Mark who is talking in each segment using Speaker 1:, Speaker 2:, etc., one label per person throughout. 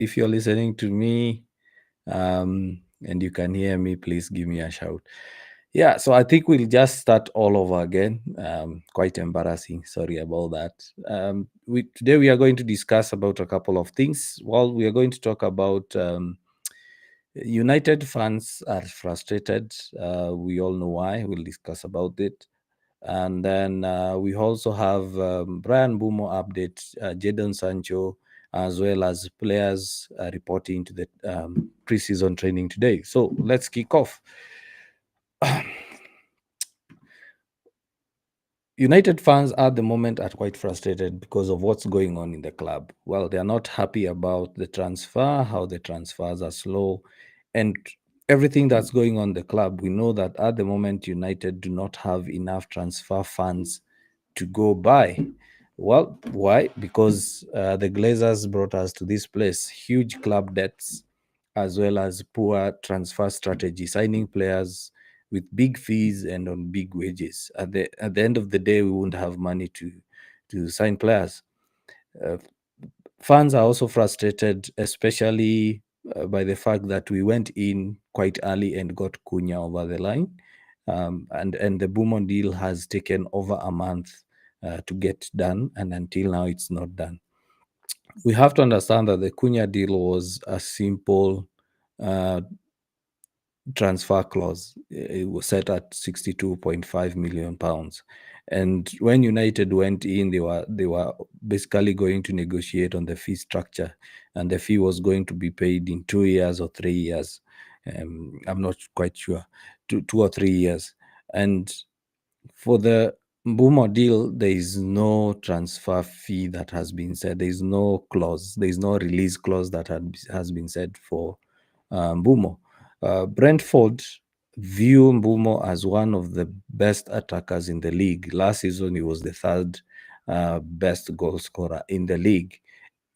Speaker 1: If you're listening to me, and you can hear me, please give me a shout. Yeah, so I think we'll just start all over again. Quite embarrassing. Sorry about that. Today we are going to discuss about a couple of things. Well, we are going to talk about United fans are frustrated. We all know why. We'll discuss about it. And then we also have Brian Bumo update, Jadon Sancho, as well as players reporting to the preseason training today. So let's kick off. United fans at the moment are quite frustrated because of what's going on in the club. Well, they are not happy about the transfer, how the transfers are slow, and everything that's going on in the club. We know that at the moment, United do not have enough transfer funds to go by. Well, why? Because the Glazers brought us to this place, huge club debts, as well as poor transfer strategy, signing players with big fees and on big wages. At the end of the day, we won't have money to sign players. Uh, Fans are also frustrated, especially by the fact that we went in quite early and got Cunha over the line. And the Beaumont deal has taken over a month to get done, and until now, it's not done. We have to understand that the Cunha deal was a simple uh, transfer clause. It was set at 62.5 million pounds. And when United went in, they were basically going to negotiate on the fee structure, and the fee was going to be paid in 2 years or 3 years. I'm not quite sure, 2 or 3 years. And for the Boomer deal, there is no transfer fee that has been said. There is no clause. There is no release clause that has been said for Mbumo. Brentford view Mbumo as one of the best attackers in the league. Last season, he was the third best goal scorer in the league.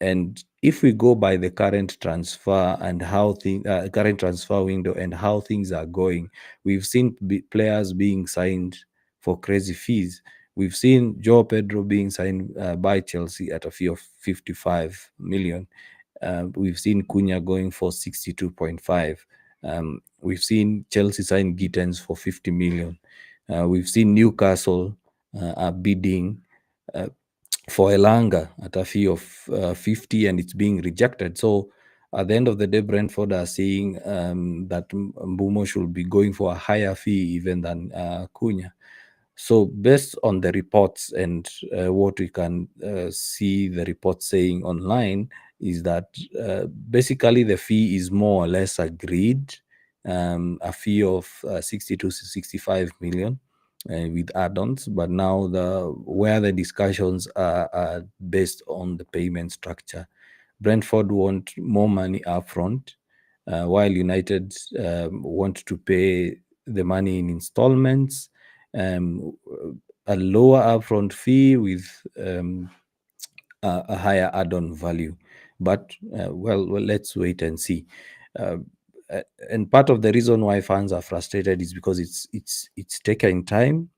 Speaker 1: And if we go by the current transfer and current transfer window and how things are going, we've seen players being signed for crazy fees. We've seen Joe Pedro being signed by Chelsea at a fee of 55 million. We've seen Cunha going for 62.5. We've seen Chelsea sign Gittens for 50 million. We've seen Newcastle are bidding uh, for Elanga at a fee of 50, and it's being rejected. So at the end of the day, Brentford are saying that Mbumo should be going for a higher fee even than Cunha. So based on the reports and what we can see the reports saying online is that basically the fee is more or less agreed, a fee of 60 to 65 million with add-ons, but now where the discussions are based on the payment structure. Brentford want more money upfront, while United want to pay the money in installments, um, a lower upfront fee with a higher add-on value. But well, let's wait and see. Uh, and part of the reason why fans are frustrated is because it's taking time,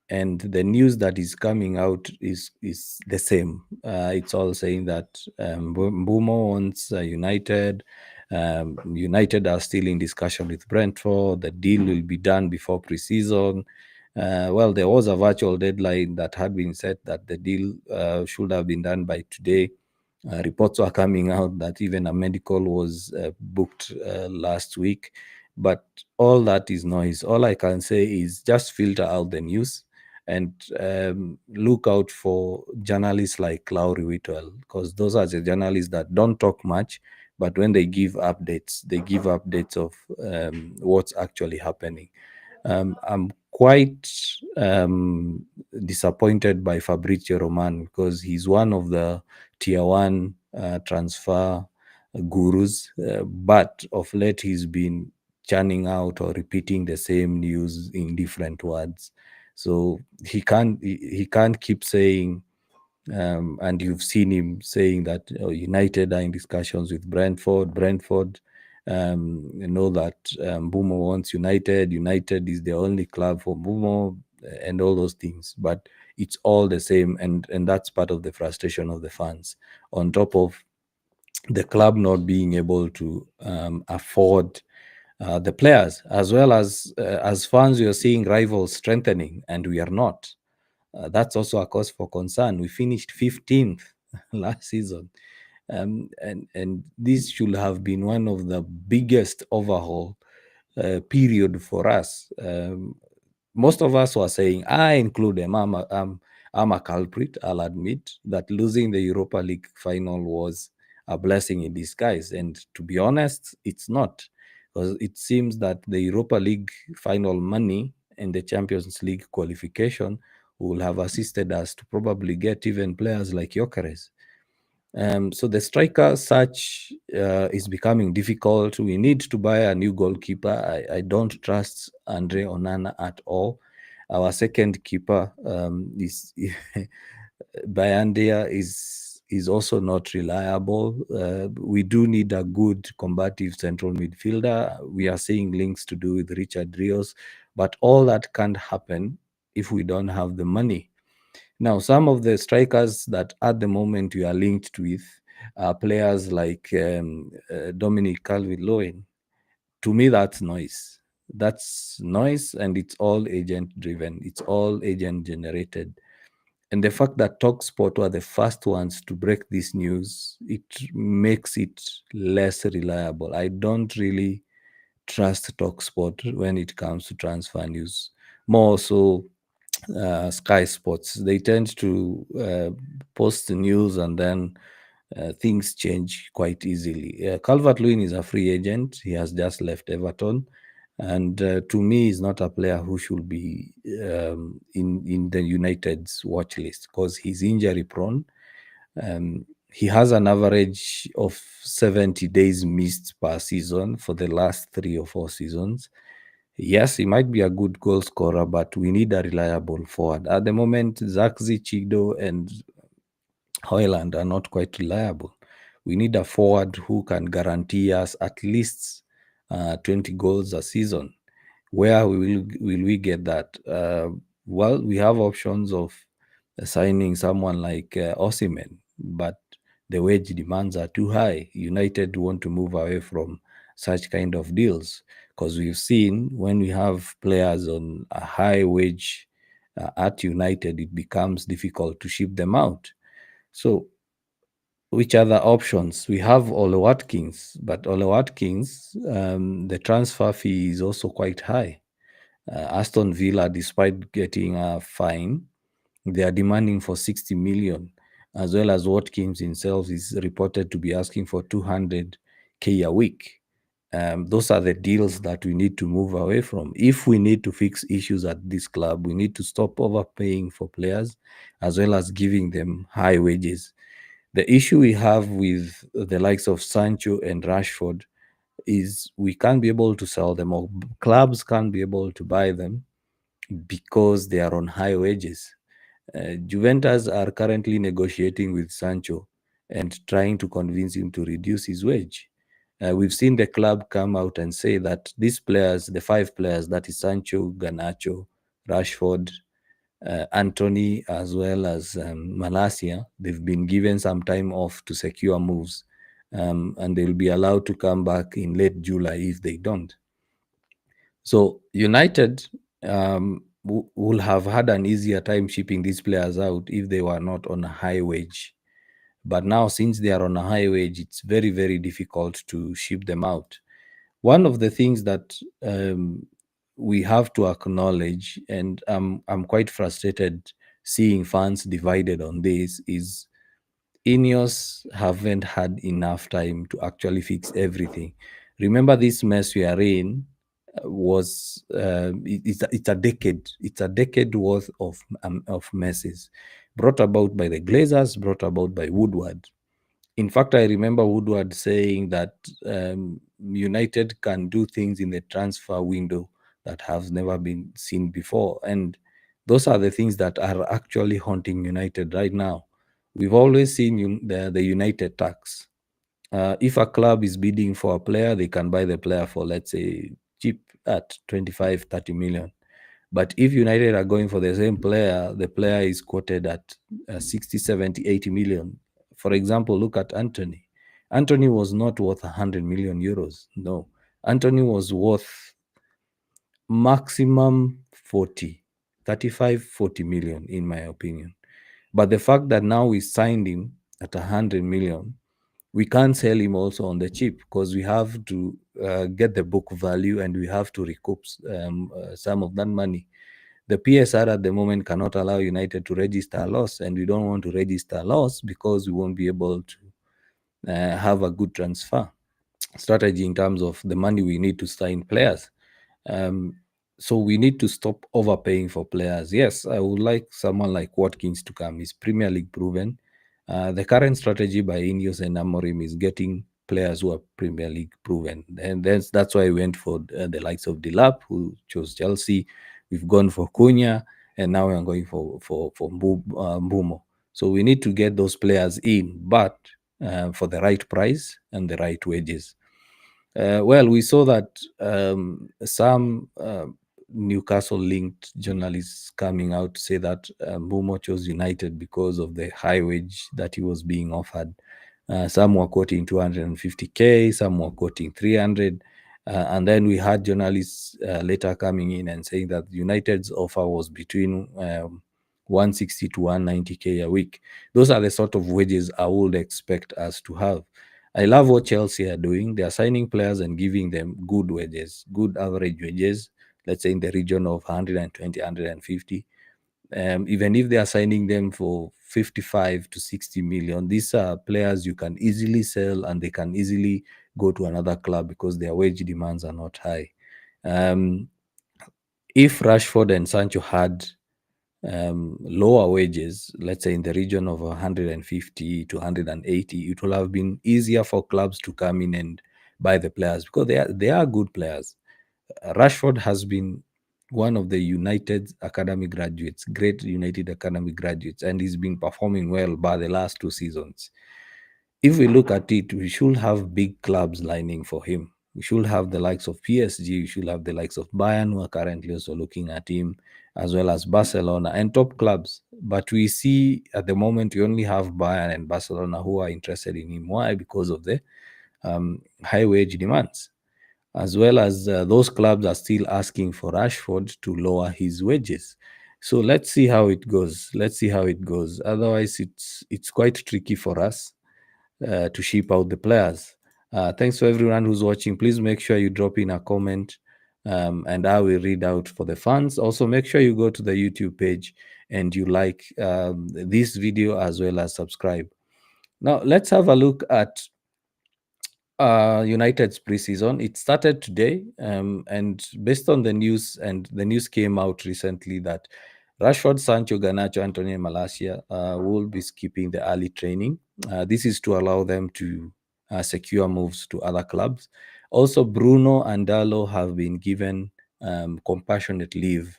Speaker 1: and the news that is coming out is the same. It's all saying that Mbumo wants United. United are still in discussion with Brentford. The deal will be done before preseason. Well, there was a virtual deadline that had been set that the deal should have been done by today. Reports are coming out that even a medical was booked last week. But all that is noise. All I can say is just filter out the news and look out for journalists like Lowry Whitwell, because those are the journalists that don't talk much, but when they give updates of what's actually happening. I'm quite disappointed by Fabrizio Romano because he's one of the tier one transfer gurus, but of late he's been churning out or repeating the same news in different words. So he can't keep saying, and you've seen him saying that United are in discussions with Brentford. Brentford know that Bumo wants United. United is the only club for Bumo, and all those things. But it's all the same, and that's part of the frustration of the fans. On top of the club not being able to afford the players, as well as fans, we are seeing rivals strengthening, and we are not. That's also a cause for concern. We finished 15th last season, and this should have been one of the biggest overhaul period for us. Most of us were saying, I include them, I'm a culprit. I'll admit that losing the Europa League final was a blessing in disguise. And to be honest, it's not. Because it seems that the Europa League final money and the Champions League qualification will have assisted us to probably get even players like Gyökeres. So the striker search is becoming difficult. We need to buy a new goalkeeper. I don't trust Andre Onana at all. Our second keeper is Bayandia is also not reliable. We do need a good combative central midfielder. We are seeing links to do with Richard Rios, but all that can't happen if we don't have the money. Now, some of the strikers that at the moment we are linked with are players like Dominic Calvert-Lewin. To me, that's noise. That's noise, and it's all agent driven. It's all agent generated. And the fact that Talksport were the first ones to break this news, it makes it less reliable. I don't really trust Talksport when it comes to transfer news. More so, Sky Sports. They tend to post the news, and then things change quite easily. Calvert Lewin is a free agent. He has just left Everton. And to me, he's not a player who should be in the United's watch list because he's injury prone. He has an average of 70 days missed per season for the last 3 or 4 seasons. Yes, he might be a good goal scorer, but we need a reliable forward. At the moment, Zaxi, Chido, and Hoyland are not quite reliable. We need a forward who can guarantee us at least 20 goals a season. Where will we get that? Well, we have options of signing someone like Osimhen, but the wage demands are too high. United want to move away from such kind of deals because we've seen when we have players on a high wage at United, it becomes difficult to ship them out. So, which other options? We have Ole Watkins, but Ole Watkins, the transfer fee is also quite high. Aston Villa, despite getting a fine, they are demanding for 60 million, as well as Watkins himself is reported to be asking for 200K a week. Those are the deals that we need to move away from. If we need to fix issues at this club, we need to stop overpaying for players as well as giving them high wages. The issue we have with the likes of Sancho and Rashford is we can't be able to sell them, or clubs can't be able to buy them because they are on high wages. Juventus are currently negotiating with Sancho and trying to convince him to reduce his wage. We've seen the club come out and say that these players, the 5 players, that is Sancho, Garnacho, Rashford, Anthony, as well as Malasia, they've been given some time off to secure moves, and they'll be allowed to come back in late July if they don't. So United will have had an easier time shipping these players out if they were not on a high wage. But now, since they are on a high wage, it's very, very difficult to ship them out. One of the things that we have to acknowledge, and I'm quite frustrated seeing fans divided on this, is Ineos haven't had enough time to actually fix everything. Remember, this mess we are in was it's a decade. It's a decade worth of messes brought about by the Glazers, brought about by Woodward. In fact, I remember Woodward saying that United can do things in the transfer window that have never been seen before. And those are the things that are actually haunting United right now. We've always seen the United tax. If a club is bidding for a player, they can buy the player for, let's say, cheap at 25, 30 million. But if United are going for the same player, the player is quoted at 60, 70, 80 million. For example, look at Anthony. Anthony was not worth 100 million euros. No. Anthony was worth maximum 40, 35, 40 million, in my opinion. But the fact that now we signed him at 100 million, we can't sell him also on the cheap because we have to get the book value and we have to recoup some of that money. The PSR at the moment cannot allow United to register a loss, and we don't want to register a loss because we won't be able to have a good transfer strategy in terms of the money we need to sign players. Um, so we need to stop overpaying for players. Yes, I would like someone like Watkins to come. He's Premier League proven. The current strategy by Ineos and Amorim is getting players who are Premier League proven, and that's why I went for the likes of Delap, who chose Chelsea. We've gone for Cunha, and now we're going for Mbumo. So we need to get those players in, but for the right price and the right wages. Well, we saw that some Newcastle linked journalists coming out to say that Mbumo chose United because of the high wage that he was being offered. Some were quoting 250k, some were quoting 300. And then we had journalists later coming in and saying that United's offer was between 160 to 190k a week. Those are the sort of wages I would expect us to have. I love what Chelsea are doing. They are signing players and giving them good wages, good average wages, let's say in the region of 120, 150. Even if they are signing them for 55 to 60 million, these are players you can easily sell and they can easily go to another club because their wage demands are not high. Um, if Rashford and Sancho had lower wages, let's say in the region of 150 to 180, it will have been easier for clubs to come in and buy the players because they are good players. Rashford has been one of the United Academy graduates, great United Academy graduates, and he's been performing well by the last 2 seasons. If we look at it, we should have big clubs lining for him. We should have the likes of PSG, we should have the likes of Bayern, who are currently also looking at him, as well as Barcelona and top clubs. But we see at the moment we only have Bayern and Barcelona who are interested in him. Why? Because of the high wage demands, as well as those clubs are still asking for Rashford to lower his wages. So let's see how it goes. Let's see how it goes. Otherwise, it's quite tricky for us to ship out the players. Thanks for everyone who's watching. Please make sure you drop in a comment, and I will read out for the fans. Also, make sure you go to the YouTube page and you like this video as well as subscribe. Now, let's have a look at United's preseason. It started today, and based on the news, and the news came out recently that Rashford, Sancho, Garnacho, Anthony, and Malacia will be skipping the early training. This is to allow them to secure moves to other clubs. Also, Bruno and Dallo have been given compassionate leave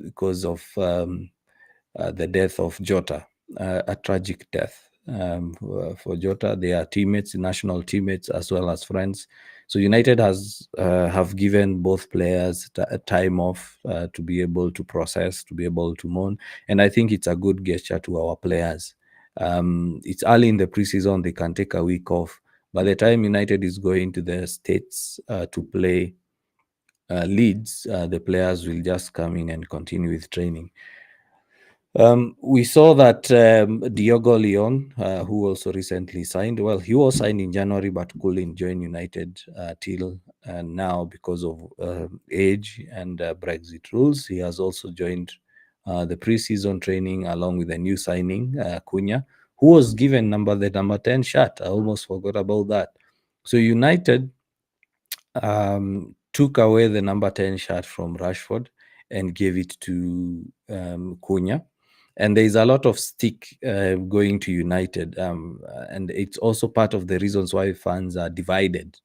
Speaker 1: because of the death of Jota, a tragic death for Jota. They are teammates, national teammates, as well as friends. So United has have given both players a time off to be able to process, to be able to mourn, and I think it's a good gesture to our players. It's early in the preseason; they can take a week off. By the time United is going to the States to play Leeds, the players will just come in and continue with training. We saw that Diogo Leon, who also recently signed, well, he was signed in January but couldn't join United till now because of age and Brexit rules. He has also joined the preseason training along with a new signing, Cunha, who was given the number 10 shirt. I almost forgot about that. So United took away the number 10 shirt from Rashford and gave it to Cunha. And there is a lot of stick going to United, and it's also part of the reasons why fans are divided.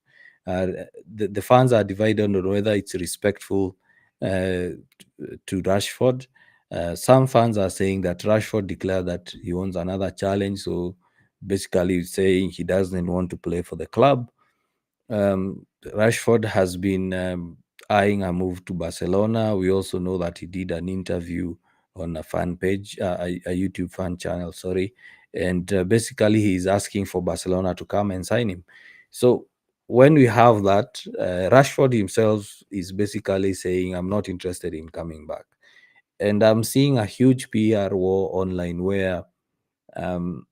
Speaker 1: The fans are divided on whether it's respectful to Rashford. Some fans are saying that Rashford declared that he wants another challenge, so basically saying he doesn't want to play for the club. Rashford has been eyeing a move to Barcelona. We also know that he did an interview on a fan page, a YouTube fan channel, sorry, and basically he's asking for Barcelona to come and sign him. So when we have that, Rashford himself is basically saying, "I'm not interested in coming back." And I'm seeing a huge PR war online where um,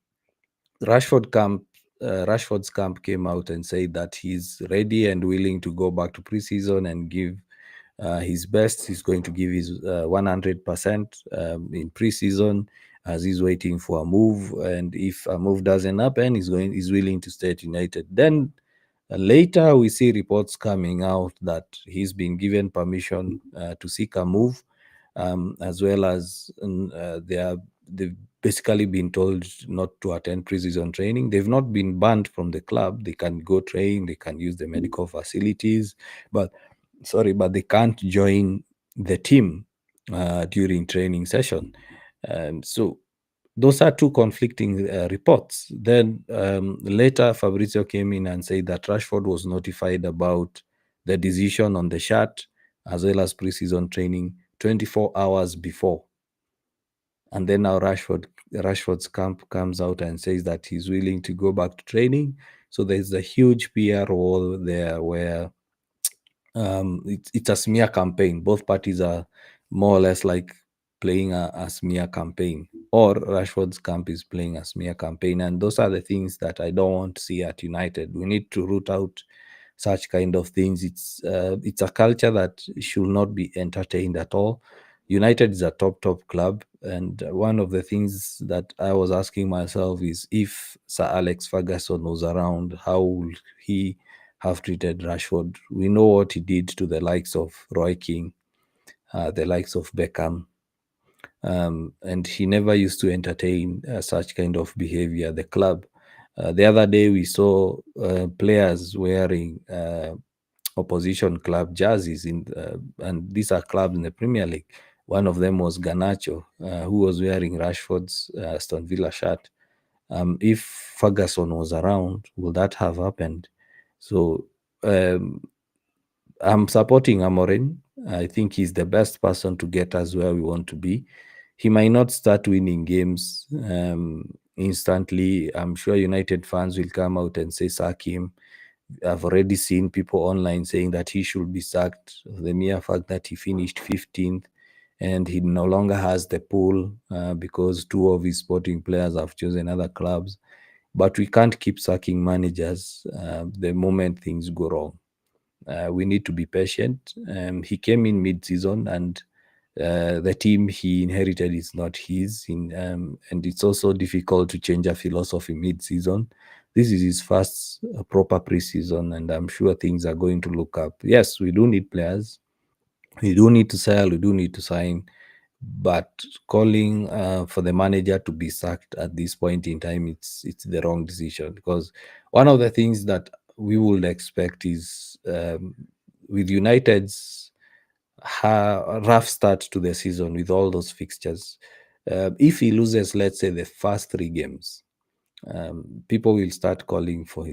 Speaker 1: Rashford camp, Rashford's camp came out and said that he's ready and willing to go back to preseason and give his best. He's going to give his 100% in preseason as he's waiting for a move. And if a move doesn't happen, he's willing to stay at United. Then later, we see reports coming out that he's been given permission to seek a move, as well as they've basically been told not to attend preseason training. They've not been banned from the club. They can go train. They can use the medical facilities, but but they can't join the team during training session. So those are two conflicting reports. Then later, Fabrizio came in and said that Rashford was notified about the decision on the shirt as well as preseason training 24 hours before. And then now Rashford's camp comes out and says that he's willing to go back to training. So there's a huge PR wall there where it's a smear campaign. Both parties are more or less like playing a smear campaign, or Rashford's camp is playing a smear campaign. And those are the things that I don't want to see at United. We need to root out such kind of things. It's a culture that should not be entertained at all. United is a top club, and one of the things that I was asking myself is, if Sir Alex Ferguson was around, how would he have treated Rashford? We know what he did to the likes of Roy King, the likes of Beckham, and he never used to entertain such kind of behavior at the club. The other day, we saw players wearing opposition club jerseys and these are clubs in the Premier League. One of them was Garnacho, who was wearing Rashford's Aston Villa shirt. If Ferguson was around, would that have happened? So um, I'm supporting Amorim. I think he's the best person to get us where we want to be. He might not start winning games instantly. I'm sure United fans will come out and say sack him. I've already seen people online saying that he should be sacked. The mere fact that he finished 15th and he no longer has the pool because two of his sporting players have chosen other clubs. But we can't keep sacking managers the moment things go wrong. We need to be patient. He came in mid-season, and the team he inherited is not his. And it's also difficult to change a philosophy mid-season. This is his first proper preseason, and I'm sure things are going to look up. Yes, we do need players. We do need to sell. We do need to sign. But calling for the manager to be sacked at this point in time, it's the wrong decision, because one of the things that we would expect is with United's rough start to the season with all those fixtures, if he loses, let's say, the first three games, people will start calling for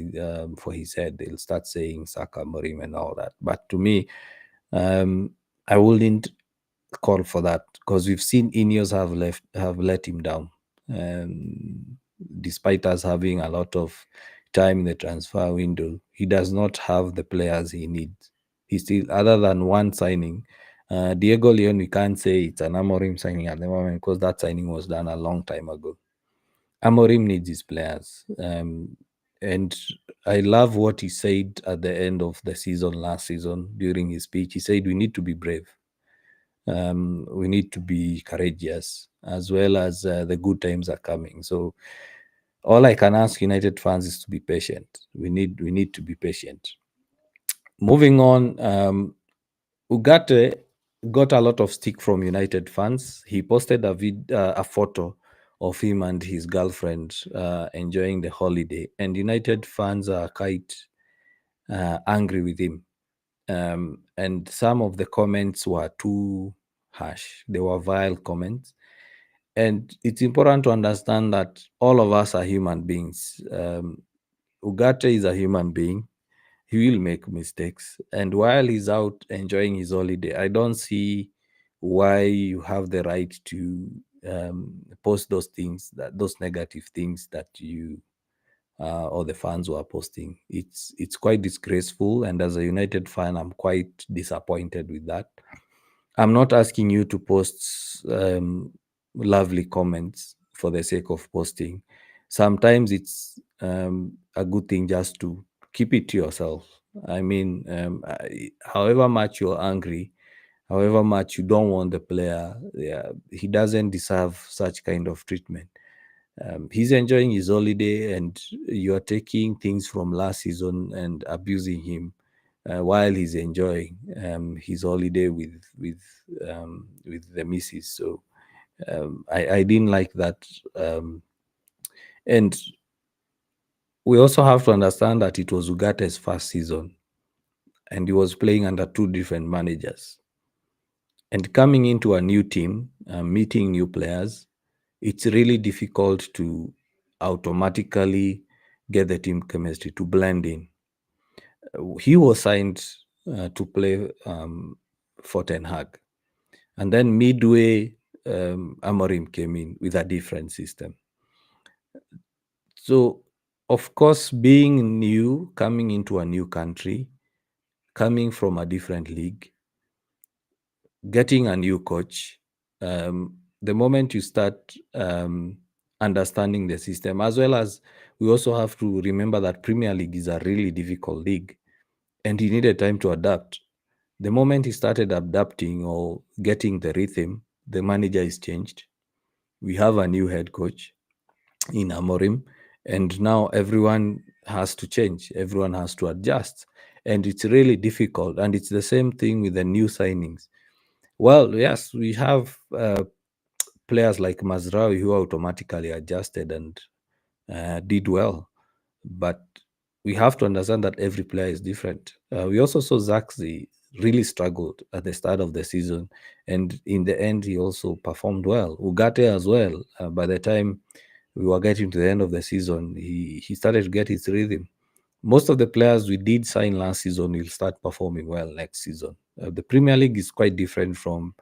Speaker 1: his head. They'll start saying Saka, Morim, and all that. But to me, I wouldn't call for that, because we've seen Ineos have let him down, despite us having a lot of time in the transfer window. He does not have the players he needs. He still, other than one signing, Diego Leon, we can't say it's an Amorim signing at the moment, because that signing was done a long time ago. Amorim needs his players, and I love what he said at the end of the season last season during his speech. He said we need to be brave. We need to be courageous, as well as the good times are coming. So all I can ask United fans is to be patient. We need to be patient. Moving on, Ugarte got a lot of stick from United fans. He posted a photo of him and his girlfriend enjoying the holiday, and United fans are quite angry with him. And some of the comments were too harsh. They were vile comments. And it's important to understand that all of us are human beings. Ugarte is a human being. He will make mistakes. And while he's out enjoying his holiday, I don't see why you have the right to post those things, that those negative things that you or the fans were posting. It's quite disgraceful, and as a United fan, I'm quite disappointed with that. I'm not asking you to post lovely comments for the sake of posting. Sometimes it's a good thing just to keep it to yourself. I mean, however much you're angry, however much you don't want the player, yeah, he doesn't deserve such kind of treatment. He's enjoying his holiday, and you are taking things from last season and abusing him while he's enjoying his holiday with the missus. So I didn't like that, and we also have to understand that it was Ugate's first season, and he was playing under two different managers. And coming into a new team, meeting new players, it's really difficult to automatically get the team chemistry to blend in. He was signed to play for Ten Hag, and then midway, Amorim came in with a different system. So, of course, being new, coming into a new country, coming from a different league, getting a new coach, the moment you start understanding the system, as well as we also have to remember that Premier League is a really difficult league, and he needed time to adapt. The moment he started adapting or getting the rhythm, the manager is changed. We have a new head coach in Amorim, and now everyone has to change. Everyone has to adjust, and it's really difficult. And it's the same thing with the new signings. Well, yes, we have players like Mazraoui who automatically adjusted and did well, but we have to understand that every player is different. We also saw Zaxi really struggled at the start of the season, and in the end, he also performed well. Ugarte as well. By the time we were getting to the end of the season, he started to get his rhythm. Most of the players we did sign last season will start performing well next season. The Premier League is quite different from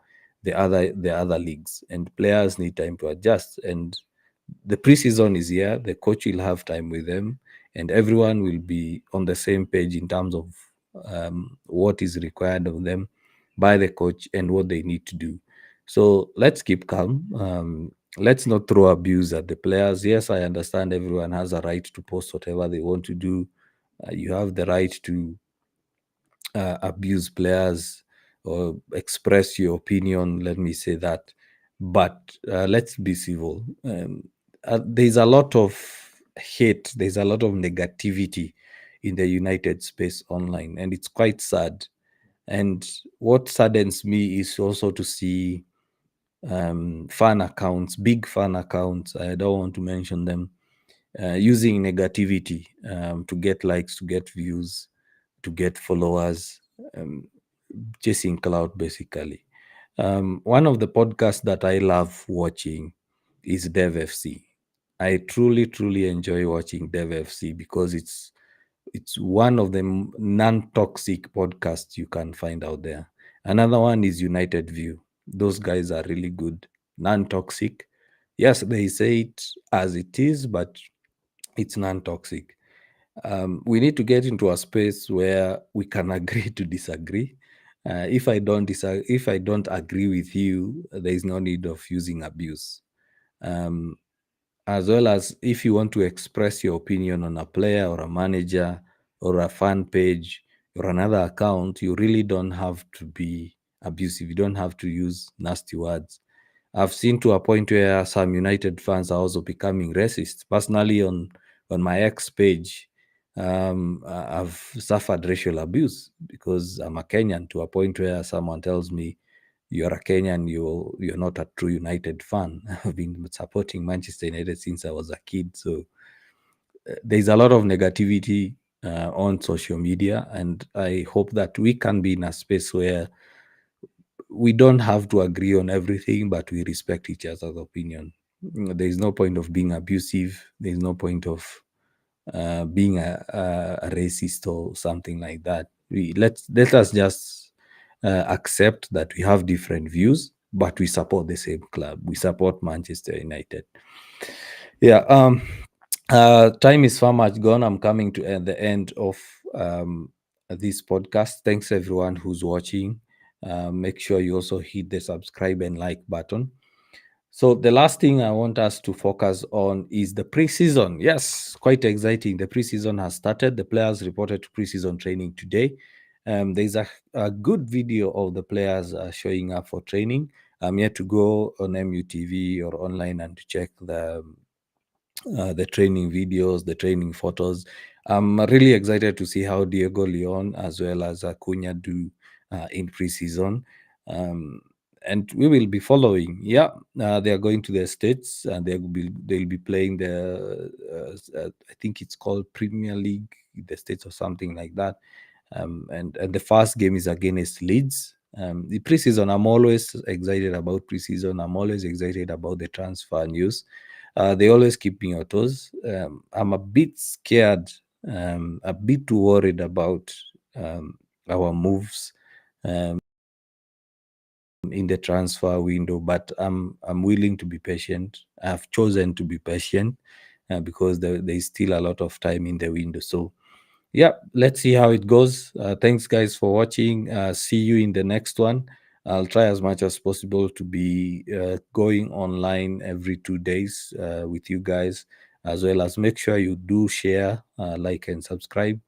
Speaker 1: the other leagues, and players need time to adjust. And the preseason is here. The coach will have time with them, and everyone will be on the same page in terms of what is required of them by the coach and what they need to do. So let's keep calm. Let's not throw abuse at the players. Yes, I understand everyone has a right to post whatever they want to do. You have the right to abuse players or express your opinion. Let me say that, but let's be civil. There's a lot of hate. There's a lot of negativity in the United space online, and it's quite sad. And what saddens me is also to see fan accounts, big fan accounts. I don't want to mention them, using negativity to get likes, to get views, to get followers, um, chasing cloud basically. One of the podcasts that I love watching is Dev FC. I truly, truly enjoy watching Dev FC because it's one of the non-toxic podcasts you can find out there. Another one is United View. Those guys are really good, non-toxic. Yes, they say it as it is, but it's non-toxic. We need to get into a space where we can agree to disagree. If I don't agree with you, there is no need of using abuse. Um, as well as if you want to express your opinion on a player or a manager or a fan page or another account, you really don't have to be abusive. You don't have to use nasty words. I've seen to a point where some United fans are also becoming racist. Personally, on my ex page, I've suffered racial abuse because I'm a Kenyan. To a point where someone tells me, "You're a Kenyan. You're not a true United fan." I've been supporting Manchester United since I was a kid, so there's a lot of negativity on social media, and I hope that we can be in a space where we don't have to agree on everything, but we respect each other's opinion. There is no point of being abusive. There is no point of being a racist or something like that. Let us just accept that we have different views, but we support the same club. We support Manchester United. Yeah. Time is far much gone. I'm coming to the end of this podcast. Thanks everyone who's watching. Make sure you also hit the subscribe and like button. So the last thing I want us to focus on is the preseason. Yes, quite exciting. The preseason has started. The players reported to preseason training today. There's a good video of the players showing up for training. I'm yet to go on MUTV or online and to check the training videos, the training photos. I'm really excited to see how Diego Leon as well as Acuna do in preseason. Um, and we will be following. Yeah, they are going to the states and they'll be playing I think it's called Premier League, the states or something like that. And the first game is against Leeds. The preseason, I'm always excited about preseason. I'm always excited about the transfer news. They always keep me on toes. I'm a bit scared, a bit worried about our moves in the transfer window, but I'm willing to be patient. I've chosen to be patient because there is still a lot of time in the window. So yeah, let's see how it goes. Thanks guys for watching. See you in the next one. I'll try as much as possible to be going online every 2 days with you guys, as well as make sure you do share, like, and subscribe.